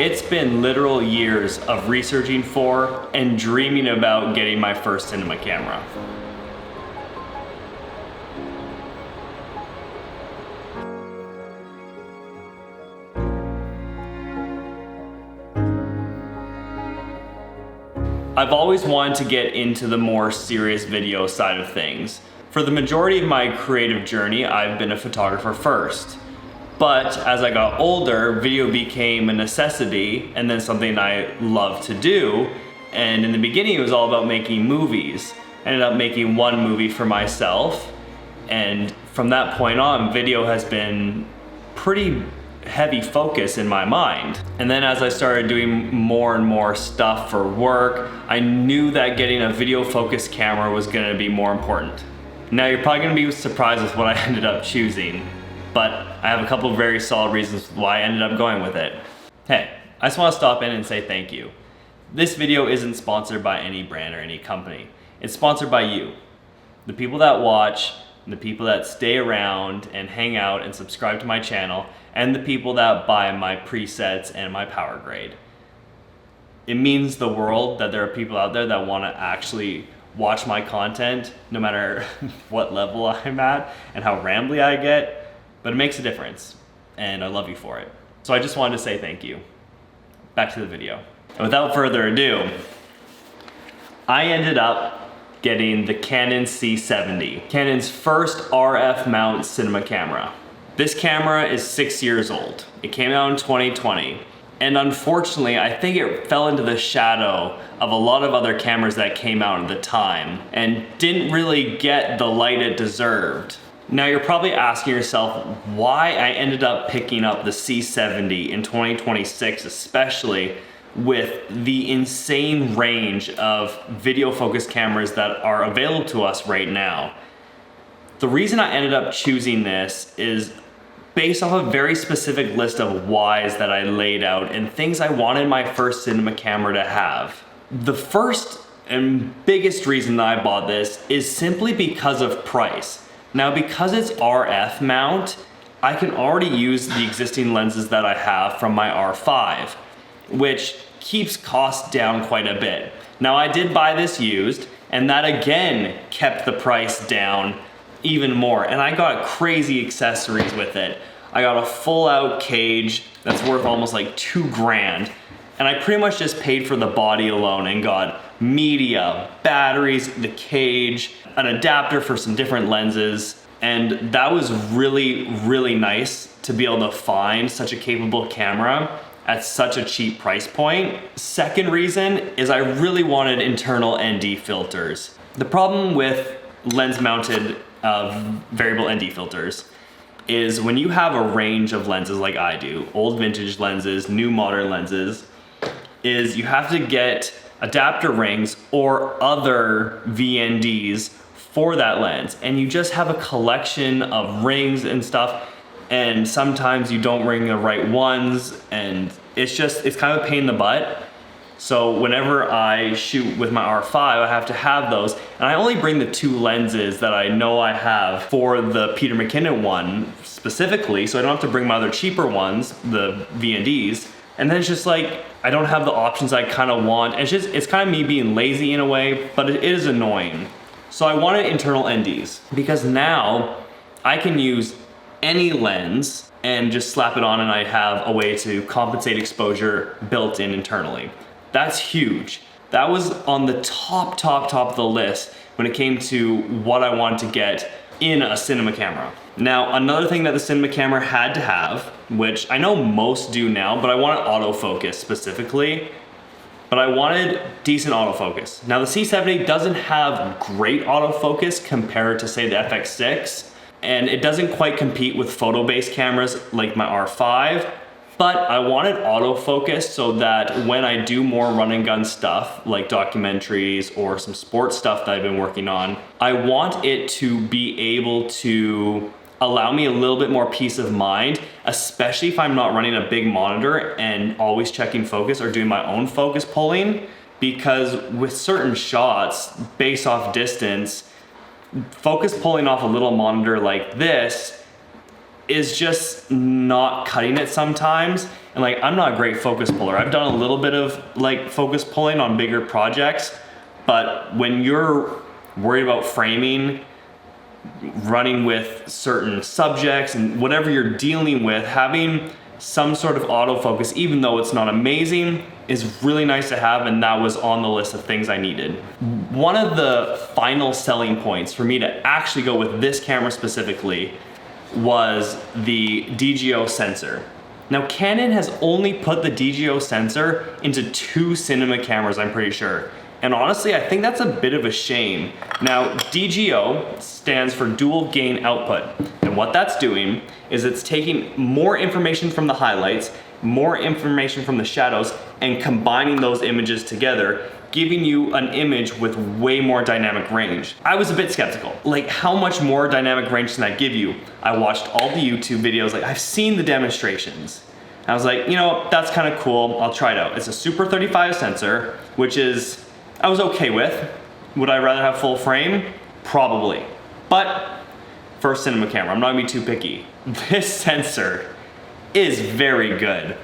It's been literal years of researching for and dreaming about getting my first cinema camera. I've always wanted to get into the more serious video side of things. For the majority of my creative journey, I've been a photographer first. But as I got older, video became a necessity and then something I love to do. And in the beginning, it was all about making movies. I ended up making one movie for myself. And from that point on, video has been pretty heavy focus in my mind. And then as I started doing more and more stuff for work, I knew that getting a video focused camera was gonna be more important. Now you're probably gonna be surprised with what I ended up choosing, but I have a couple of very solid reasons why I ended up going with it. Hey, I just wanna stop in and say thank you. This video isn't sponsored by any brand or any company. It's sponsored by you, the people that watch, the people that stay around and hang out and subscribe to my channel, and the people that buy my presets and my power grade. It means the world that there are people out there that want to actually watch my content, no matter what level I'm at and how rambly I get, but it makes a difference, and I love you for it. So I just wanted to say thank you. Back to the video. And without further ado, I ended up getting the Canon C70, Canon's first RF mount cinema camera. This camera is 6 years old. It came out in 2020. And unfortunately, I think it fell into the shadow of a lot of other cameras that came out at the time and didn't really get the light it deserved. Now you're probably asking yourself why I ended up picking up the C70 in 2026, especially with the insane range of video focused cameras that are available to us right now. The reason I ended up choosing this is based off a very specific list of whys that I laid out and things I wanted my first cinema camera to have. The first and biggest reason that I bought this is simply because of price. Now, because it's RF mount, I can already use the existing lenses that I have from my R5, which keeps costs down quite a bit. Now, I did buy this used, and that again kept the price down even more, and I got crazy accessories with it. I got a full out cage that's worth almost like $2,000, and I pretty much just paid for the body alone and got media, batteries, the cage, an adapter for some different lenses, and that was really, really nice to be able to find such a capable camera at such a cheap price point. Second reason is I really wanted internal ND filters. The problem with lens mounted variable ND filters is when you have a range of lenses like I do, old vintage lenses, new modern lenses, is you have to get adapter rings or other VNDs for that lens, and you just have a collection of rings and stuff, and sometimes you don't ring the right ones, and it's kind of a pain in the butt. So whenever I shoot with my R5, I have to have those. And I only bring the two lenses that I know I have for the Peter McKinnon one specifically, so I don't have to bring my other cheaper ones, the VNDs. And then it's just like, I don't have the options I kind of want. It's kind of me being lazy in a way, but it is annoying. So I wanted internal NDs because now I can use any lens and just slap it on, and I have a way to compensate exposure built in internally. That's huge. That was on the top of the list when it came to what I wanted to get in a cinema camera. Now, another thing that the cinema camera had to have, which I know most do now, but I wanted autofocus specifically, but I wanted decent autofocus. Now the C70 doesn't have great autofocus compared to say the FX6, and it doesn't quite compete with photo-based cameras like my R5, but I wanted autofocus so that when I do more run and gun stuff, like documentaries or some sports stuff that I've been working on, I want it to be able to allow me a little bit more peace of mind, especially if I'm not running a big monitor and always checking focus or doing my own focus pulling, because with certain shots, based off distance, focus pulling off a little monitor like this is just not cutting it sometimes, And like, I'm not a great focus puller. I've done a little bit of like focus pulling on bigger projects, but when you're worried about framing, running with certain subjects and whatever you're dealing with, having some sort of autofocus, even though it's not amazing, is really nice to have, and that was on the list of things I needed. One of the final selling points for me to actually go with this camera specifically was the DGO sensor. Now, Canon has only put the DGO sensor into 2 cinema cameras, I'm pretty sure. And honestly, I think that's a bit of a shame. Now, DGO stands for dual gain output. And what that's doing is it's taking more information from the highlights, more information from the shadows, and combining those images together, giving you an image with way more dynamic range. I was a bit skeptical. Like, how much more dynamic range can that give you? I watched all the YouTube videos, like I've seen the demonstrations. I was like, you know, that's kind of cool, I'll try it out. It's a Super 35 sensor, which is, I was okay with. Would I rather have full frame? Probably. But for a cinema camera, I'm not gonna be too picky. This sensor is very good.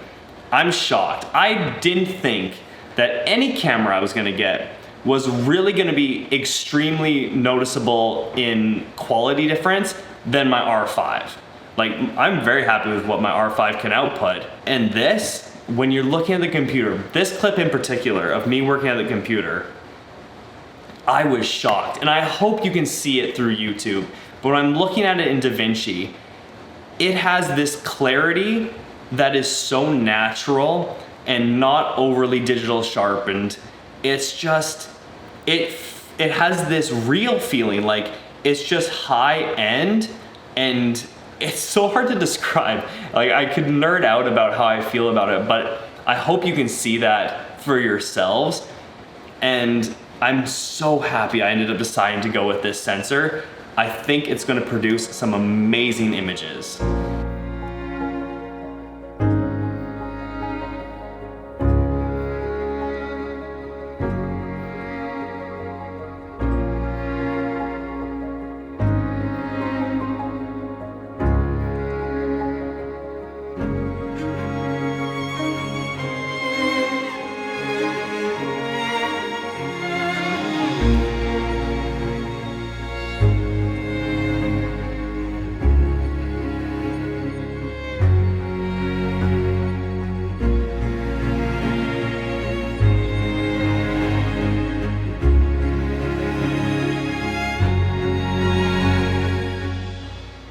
I'm shocked. I didn't think that any camera I was gonna get was really gonna be extremely noticeable in quality difference than my R5. Like, I'm very happy with what my R5 can output. And this, when you're looking at the computer, this clip in particular of me working at the computer, I was shocked. And I hope you can see it through YouTube, but when I'm looking at it in DaVinci, it has this clarity that is so natural and not overly digital sharpened. It's just, it has this real feeling, like it's just high end, and it's so hard to describe. Like, I could nerd out about how I feel about it, but I hope you can see that for yourselves. And I'm so happy I ended up deciding to go with this sensor. I think it's gonna produce some amazing images.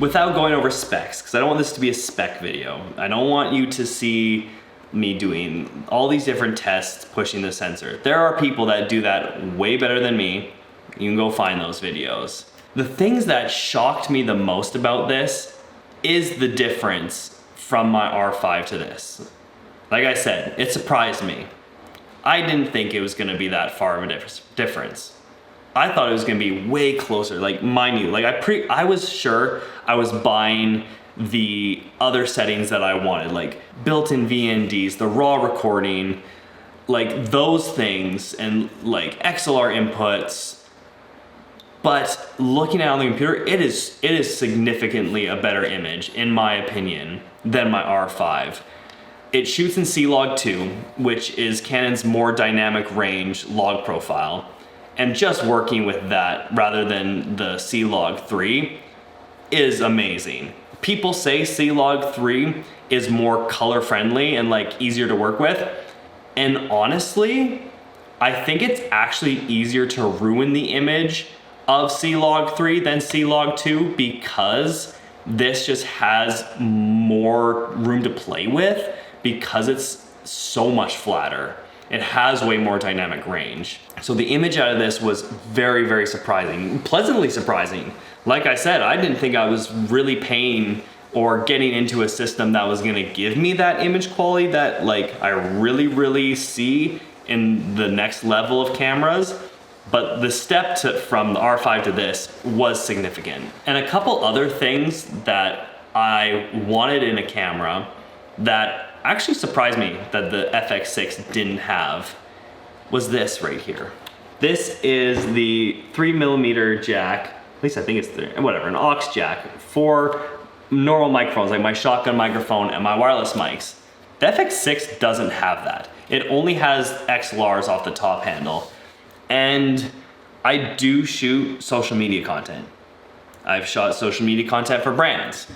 Without going over specs, because I don't want this to be a spec video. I don't want you to see me doing all these different tests pushing the sensor. There are people that do that way better than me. You can go find those videos. The things that shocked me the most about this is the difference from my R5 to this. Like I said, it surprised me. I didn't think it was gonna be that far of a difference. I thought it was gonna be way closer, like minute. Like I was sure I was buying the other settings that I wanted, like built-in VNDs, the raw recording, like those things, and like XLR inputs. But looking at it on the computer, it is significantly a better image, in my opinion, than my R5. It shoots in C-Log 2, which is Canon's more dynamic range log profile. And just working with that rather than the C-Log 3 is amazing. People say C-Log 3 is more color friendly and like easier to work with. And honestly, I think it's actually easier to ruin the image of C-Log 3 than C-Log 2, because this just has more room to play with because it's so much flatter. It has way more dynamic range. So the image out of this was very, very surprising, pleasantly surprising. Like I said, I didn't think I was really paying or getting into a system that was gonna give me that image quality that like I really, really see in the next level of cameras. But the step from the R5 to this was significant. And a couple other things that I wanted in a camera that actually surprised me that the FX6 didn't have was this right here. This is the 3mm jack, at least I think it's whatever, an aux jack for normal microphones, like my shotgun microphone and my wireless mics. The FX6 doesn't have that. It only has XLRs off the top handle. And I do shoot social media content. I've shot social media content for brands.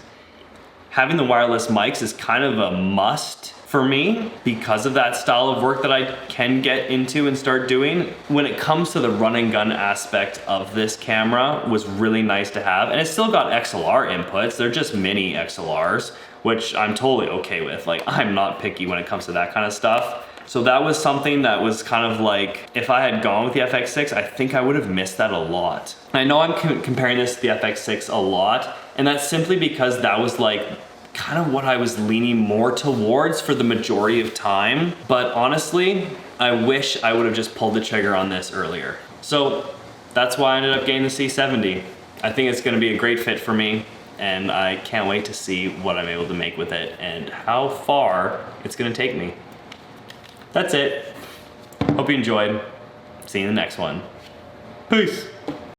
Having the wireless mics is kind of a must for me because of that style of work that I can get into and start doing. When it comes to the run and gun aspect of this camera, was really nice to have. And it's still got XLR inputs. They're just mini XLRs, which I'm totally okay with. Like, I'm not picky when it comes to that kind of stuff. So that was something that was kind of like, if I had gone with the FX6, I think I would have missed that a lot. And I know I'm comparing this to the FX6 a lot, and that's simply because that was like kind of what I was leaning more towards for the majority of time. But honestly, I wish I would have just pulled the trigger on this earlier. So that's why I ended up getting the C70. I think it's gonna be a great fit for me, and I can't wait to see what I'm able to make with it and how far it's gonna take me. That's it. Hope you enjoyed. See you in the next one. Peace.